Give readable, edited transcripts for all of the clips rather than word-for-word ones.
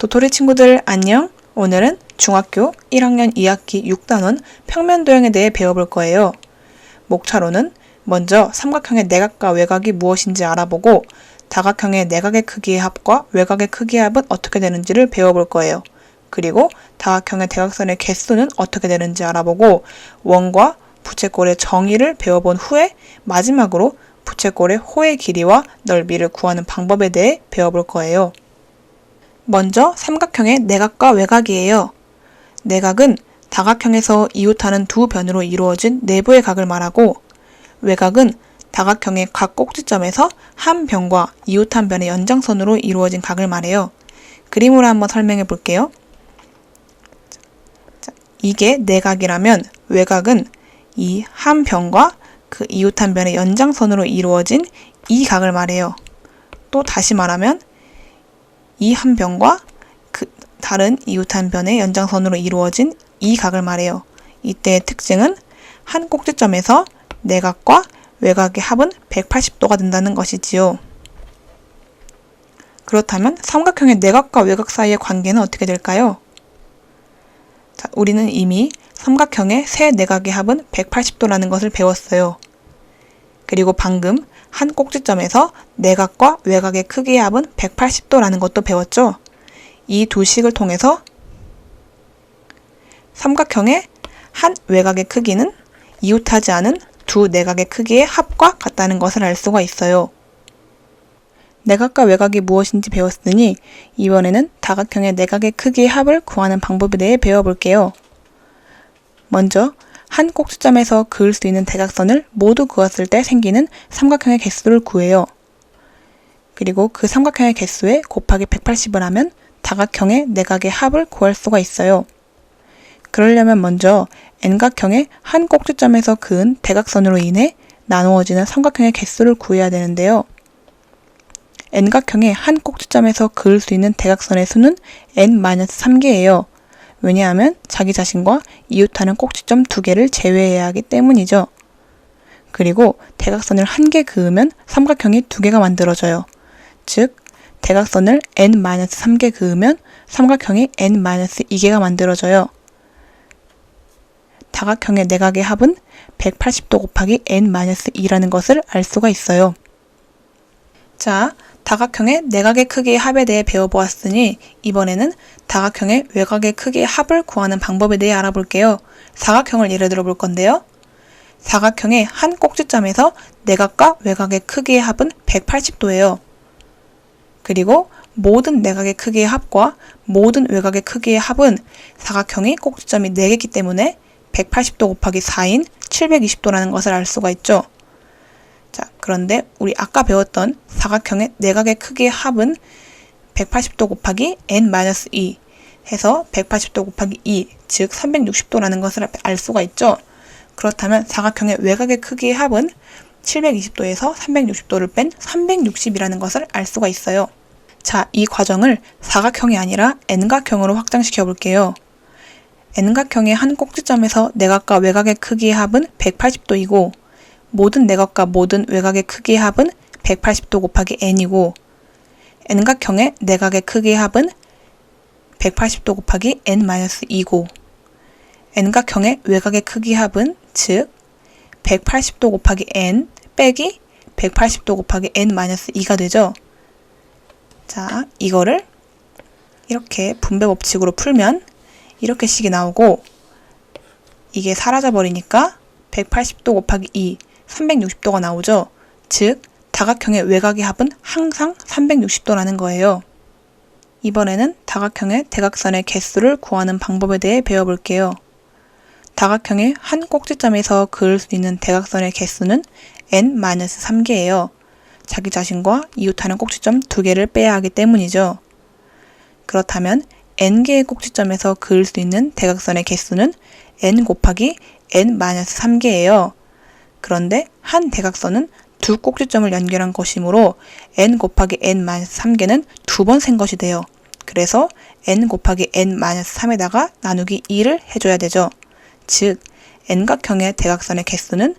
도토리 친구들 안녕! 오늘은 중학교 1학년 2학기 6단원 평면도형에 대해 배워볼 거예요. 목차로는 먼저 삼각형의 내각과 외곽이 무엇인지 알아보고 다각형의 내각의 크기의 합과 외곽의 크기의 합은 어떻게 되는지를 배워볼 거예요. 그리고 다각형의 대각선의 개수는 어떻게 되는지 알아보고 원과 부채꼴의 정의를 배워본 후에 마지막으로 부채꼴의 호의 길이와 넓이를 구하는 방법에 대해 배워볼 거예요. 먼저 삼각형의 내각과 외곽이에요. 내각은 다각형에서 이웃하는 두 변으로 이루어진 내부의 각을 말하고 외곽은 다각형의 각 꼭지점에서 한 변과 이웃한 변의 연장선으로 이루어진 각을 말해요. 그림으로 한번 설명해 볼게요. 이게 내각이라면 외곽은 이 한 변과 그 이웃한 변의 연장선으로 이루어진 이 각을 말해요. 또 다시 말하면 이 한 변과 그 다른 이웃한 변의 연장선으로 이루어진 이 각을 말해요. 이때의 특징은 한 꼭지점에서 내각과 외곽의 합은 180도가 된다는 것이지요. 그렇다면 삼각형의 내각과 외곽 사이의 관계는 어떻게 될까요? 자, 우리는 이미 삼각형의 세 내각의 합은 180도라는 것을 배웠어요. 그리고 방금 한 꼭지점에서 내각과 외곽의 크기의 합은 180도라는 것도 배웠죠. 이 두 식을 통해서 삼각형의 한 외곽의 크기는 이웃하지 않은 두 내각의 크기의 합과 같다는 것을 알 수가 있어요. 내각과 외곽이 무엇인지 배웠으니 이번에는 다각형의 내각의 크기의 합을 구하는 방법에 대해 배워볼게요. 먼저 한 꼭지점에서 그을 수 있는 대각선을 모두 그었을 때 생기는 삼각형의 개수를 구해요. 그리고 그 삼각형의 개수에 곱하기 180을 하면 다각형의 내각의 합을 구할 수가 있어요. 그러려면 먼저 N각형의 한 꼭지점에서 그은 대각선으로 인해 나누어지는 삼각형의 개수를 구해야 되는데요. N각형의 한 꼭지점에서 그을 수 있는 대각선의 수는 N-3개예요. 왜냐하면 자기 자신과 이웃하는 꼭지점 2개를 제외해야 하기 때문이죠. 그리고 대각선을 1개 그으면 삼각형이 2개가 만들어져요. 즉, 대각선을 N-3개 그으면 삼각형이 N-2개가 만들어져요. 다각형의 내각의 합은 180도 곱하기 N-2라는 것을 알 수가 있어요. 자, 다각형의 내각의 크기의 합에 대해 배워보았으니 이번에는 다각형의 외곽의 크기의 합을 구하는 방법에 대해 알아볼게요. 사각형을 예를 들어 볼 건데요. 사각형의 한 꼭지점에서 내각과 외곽의 크기의 합은 180도예요. 그리고 모든 내각의 크기의 합과 모든 외곽의 크기의 합은 사각형이 꼭지점이 4개이기 때문에 180도 곱하기 4인 720도라는 것을 알 수가 있죠. 자, 그런데 우리 아까 배웠던 사각형의 내각의 크기의 합은 180도 곱하기 n-2 해서 180도 곱하기 2, 즉 360도라는 것을 알 수가 있죠. 그렇다면 사각형의 외곽의 크기의 합은 720도에서 360도를 뺀 360이라는 것을 알 수가 있어요. 자, 이 과정을 사각형이 아니라 N각형으로 확장시켜 볼게요. N각형의 한 꼭지점에서 내각과 외곽의 크기의 합은 180도이고 모든 내각과 모든 외곽의 크기의 합은 180도 곱하기 n이고 N각형의 내각의 크기의 합은 180도 곱하기 n-2고 N각형의 외곽의 크기의 합은 즉 180도 곱하기 n 빼기 180도 곱하기 n-2가 되죠. 자, 이거를 이렇게 분배 법칙으로 풀면 이렇게 식이 나오고 이게 사라져 버리니까 180도 곱하기 2 360도가 나오죠. 즉, 다각형의 외곽의 합은 항상 360도라는 거예요. 이번에는 다각형의 대각선의 개수를 구하는 방법에 대해 배워볼게요. 다각형의 한 꼭지점에서 그을 수 있는 대각선의 개수는 N-3개예요. 자기 자신과 이웃하는 꼭지점 2개를 빼야 하기 때문이죠. 그렇다면 N개의 꼭지점에서 그을 수 있는 대각선의 개수는 N 곱하기 N-3개예요. 그런데 한 대각선은 두 꼭지점을 연결한 것이므로 n 곱하기 n-3개는 2번 센 것이 돼요. 그래서 n 곱하기 n-3에다가 나누기 2를 해줘야 되죠. 즉, N각형의 대각선의 개수는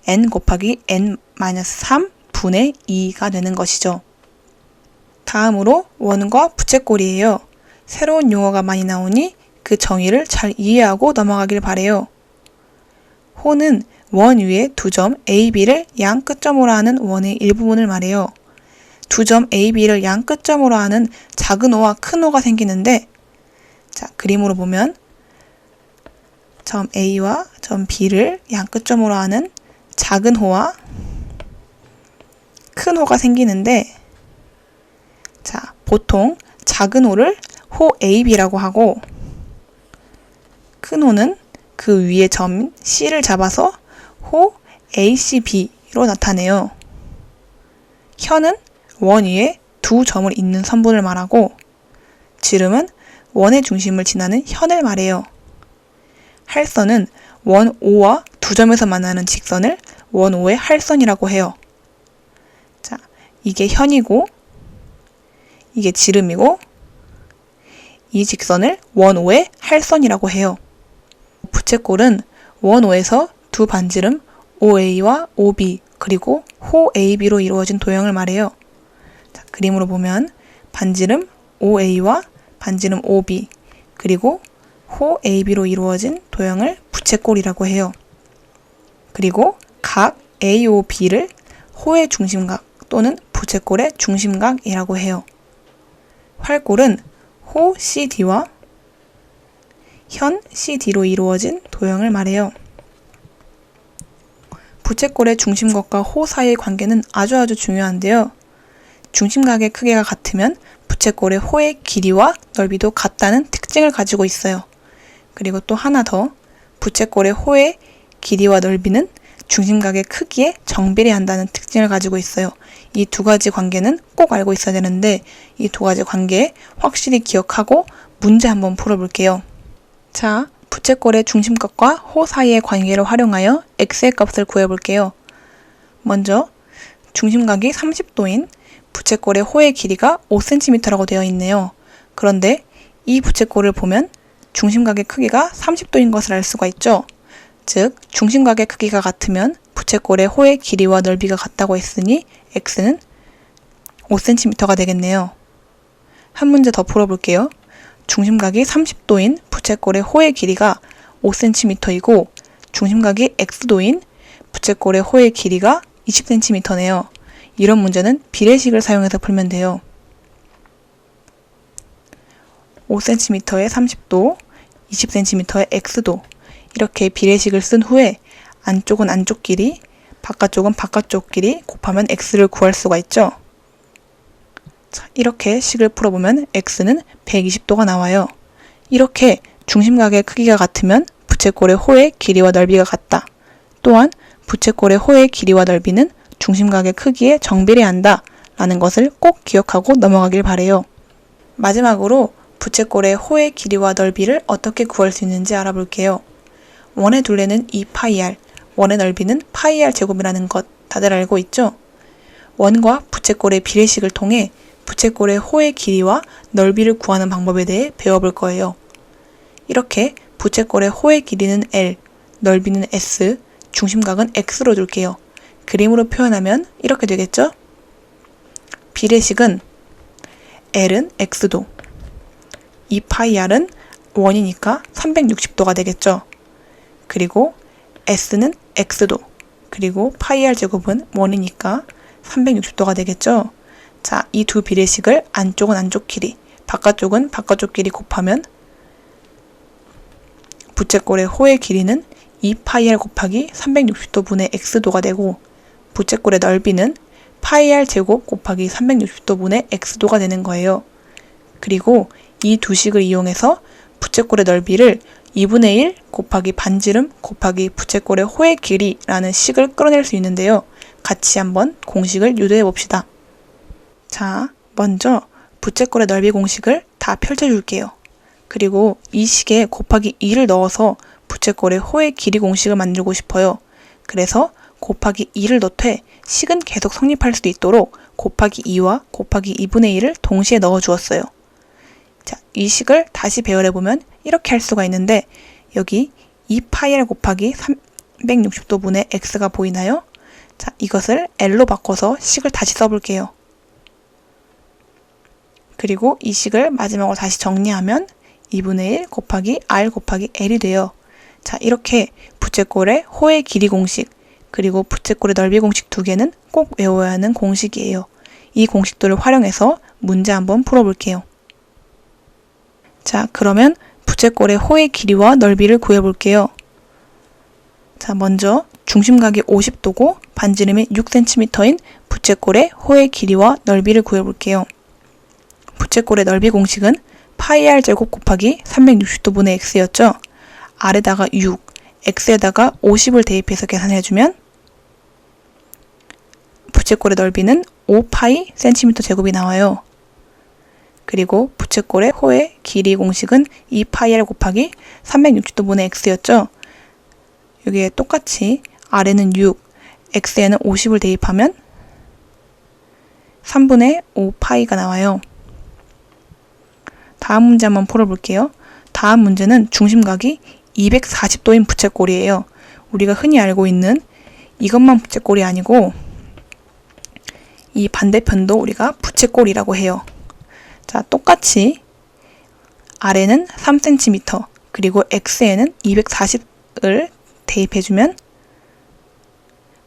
n 곱하기 n-3분의 2가 되는 것이죠. 다음으로 원과 부채꼴이에요. 새로운 용어가 많이 나오니 그 정의를 잘 이해하고 넘어가길 바래요. 호는 원 위에 두 점 AB를 양 끝점으로 하는 원의 일부분을 말해요. 두 점 AB를 양 끝점으로 하는 작은 호와 큰 호가 생기는데, 자, 그림으로 보면 점 A와 점 B를 양 끝점으로 하는 작은 호와 큰 호가 생기는데, 자, 보통 작은 호를 호 AB라고 하고, 큰 호는 그 위에 점 C를 잡아서 호 ACB로 나타내요. 현은 원 위에 두 점을 잇는 선분을 말하고, 지름은 원의 중심을 지나는 현을 말해요. 할선은 원 O와 두 점에서 만나는 직선을 원 O의 할선이라고 해요. 자, 이게 현이고, 이게 지름이고, 이 직선을 원 O의 할선이라고 해요. 부채꼴은 원 O에서 두 반지름 OA와 OB 그리고 호 AB로 이루어진 도형을 말해요. 자, 그림으로 보면 반지름 OA와 반지름 OB 그리고 호 AB로 이루어진 도형을 부채꼴이라고 해요. 그리고 각 AOB를 호의 중심각 또는 부채꼴의 중심각이라고 해요. 활꼴은 호 CD와 현 CD로 이루어진 도형을 말해요. 부채꼴의 중심각과 호 사이의 관계는 아주 중요한데요. 중심각의 크기가 같으면 부채꼴의 호의 길이와 넓이도 같다는 특징을 가지고 있어요. 그리고 또 하나 더, 부채꼴의 호의 길이와 넓이는 중심각의 크기에 정비례한다는 특징을 가지고 있어요. 이 두 가지 관계는 꼭 알고 있어야 되는데, 이 두 가지 관계 확실히 기억하고 문제 한번 풀어볼게요. 자, 부채꼴의 중심각과 호 사이의 관계를 활용하여 x의 값을 구해볼게요. 먼저 중심각이 30도인 부채꼴의 호의 길이가 5cm라고 되어 있네요. 그런데 이 부채꼴을 보면 중심각의 크기가 30도인 것을 알 수가 있죠. 즉, 중심각의 크기가 같으면 부채꼴의 호의 길이와 넓이가 같다고 했으니 x는 5cm가 되겠네요. 한 문제 더 풀어볼게요. 중심각이 30도인 부채꼴의 호의 길이가 5cm이고 중심각이 x도인 부채꼴의 호의 길이가 20cm네요. 이런 문제는 비례식을 사용해서 풀면 돼요. 5cm의 30도, 20cm의 x도 이렇게 비례식을 쓴 후에 안쪽은 안쪽 길이, 바깥쪽은 바깥쪽 길이 곱하면 x를 구할 수가 있죠. 자, 이렇게 식을 풀어보면 x는 120도가 나와요. 이렇게 중심각의 크기가 같으면 부채꼴의 호의 길이와 넓이가 같다. 또한 부채꼴의 호의 길이와 넓이는 중심각의 크기에 정비례한다 라는 것을 꼭 기억하고 넘어가길 바래요. 마지막으로 부채꼴의 호의 길이와 넓이를 어떻게 구할 수 있는지 알아볼게요. 원의 둘레는 2πr, 원의 넓이는 πr 제곱이라는 것 다들 알고 있죠? 원과 부채꼴의 비례식을 통해 부채꼴의 호의 길이와 넓이를 구하는 방법에 대해 배워볼 거예요. 이렇게 부채꼴의 호의 길이는 L, 넓이는 S, 중심각은 X로 둘게요. 그림으로 표현하면 이렇게 되겠죠? 비례식은 L은 X도, 2πr은 원이니까 360도가 되겠죠? 그리고 S는 X도, 그리고 πr 제곱은 원이니까 360도가 되겠죠? 자, 이 두 비례식을 안쪽은 안쪽 길이, 바깥쪽은 바깥쪽 길이 곱하면 부채꼴의 호의 길이는 2πr 곱하기 360도 분의 x도가 되고 부채꼴의 넓이는 πr 제곱 곱하기 360도 분의 x도가 되는 거예요. 그리고 이 두 식을 이용해서 부채꼴의 넓이를 2분의 1 곱하기 반지름 곱하기 부채꼴의 호의 길이라는 식을 끌어낼 수 있는데요. 같이 한번 공식을 유도해 봅시다. 자, 먼저 부채꼴의 넓이 공식을 다 펼쳐줄게요. 그리고 이 식에 곱하기 2를 넣어서 부채꼴의 호의 길이 공식을 만들고 싶어요. 그래서 곱하기 2를 넣되 식은 계속 성립할 수 있도록 곱하기 2와 곱하기 2분의 1을 동시에 넣어 주었어요. 자, 이 식을 다시 배열해보면 이렇게 할 수가 있는데 여기 2πr 곱하기 360도 분의 x가 보이나요? 자, 이것을 L로 바꿔서 식을 다시 써볼게요. 그리고 이 식을 마지막으로 다시 정리하면 2분의 1 곱하기 r 곱하기 l이 돼요. 자, 이렇게 부채꼴의 호의 길이 공식, 그리고 부채꼴의 넓이 공식 두 개는 꼭 외워야 하는 공식이에요. 이 공식들을 활용해서 문제 한번 풀어볼게요. 자, 그러면 부채꼴의 호의 길이와 넓이를 구해볼게요. 자, 먼저 중심각이 50도고 반지름이 6cm인 부채꼴의 호의 길이와 넓이를 구해볼게요. 부채꼴의 넓이 공식은 파이 r 제곱 곱하기 360도분의 x였죠. r에다가 6, x에다가 50을 대입해서 계산해주면 부채꼴의 넓이는 5파이 cm 제곱이 나와요. 그리고 부채꼴의 호의 길이 공식은 2파이 r 곱하기 360도분의 x였죠. 여기에 똑같이 r에는 6, x에는 50을 대입하면 3분의 5파이가 나와요. 다음 문제 한번 풀어볼게요. 다음 문제는 중심각이 240도인 부채꼴이에요. 우리가 흔히 알고 있는 이것만 부채꼴이 아니고 이 반대편도 우리가 부채꼴이라고 해요. 자, 똑같이 R에는 3cm 그리고 X에는 240을 대입해주면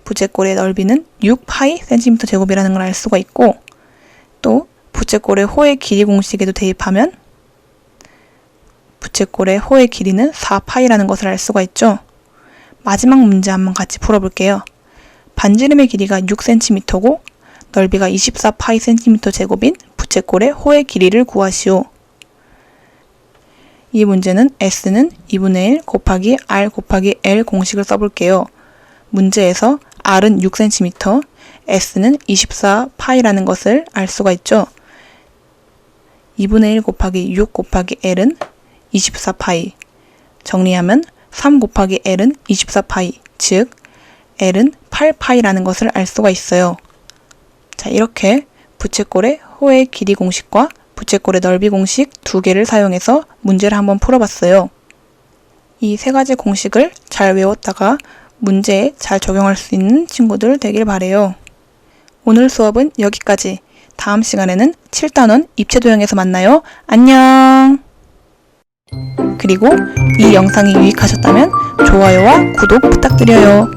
부채꼴의 넓이는 6파이 cm 제곱이라는 걸 알 수가 있고, 또 부채꼴의 호의 길이 공식에도 대입하면 부채꼴의 호의 길이는 4파이라는 것을 알 수가 있죠. 마지막 문제 한번 같이 풀어볼게요. 반지름의 길이가 6cm고 넓이가 24파이 cm 제곱인 부채꼴의 호의 길이를 구하시오. 이 문제는 S는 2분의 1 곱하기 R 곱하기 L 공식을 써볼게요. 문제에서 R은 6cm, S는 24파이라는 것을 알 수가 있죠. 2분의 1 곱하기 6 곱하기 L은 24파이. 정리하면 3 곱하기 L은 24파이, 즉 L은 8파이라는 것을 알 수가 있어요. 자, 이렇게 부채꼴의 호의 길이 공식과 부채꼴의 넓이 공식 두 개를 사용해서 문제를 한번 풀어봤어요. 이 세 가지 공식을 잘 외웠다가 문제에 잘 적용할 수 있는 친구들 되길 바래요. 오늘 수업은 여기까지. 다음 시간에는 7단원 입체도형에서 만나요. 안녕! 그리고 이 영상이 유익하셨다면 좋아요와 구독 부탁드려요.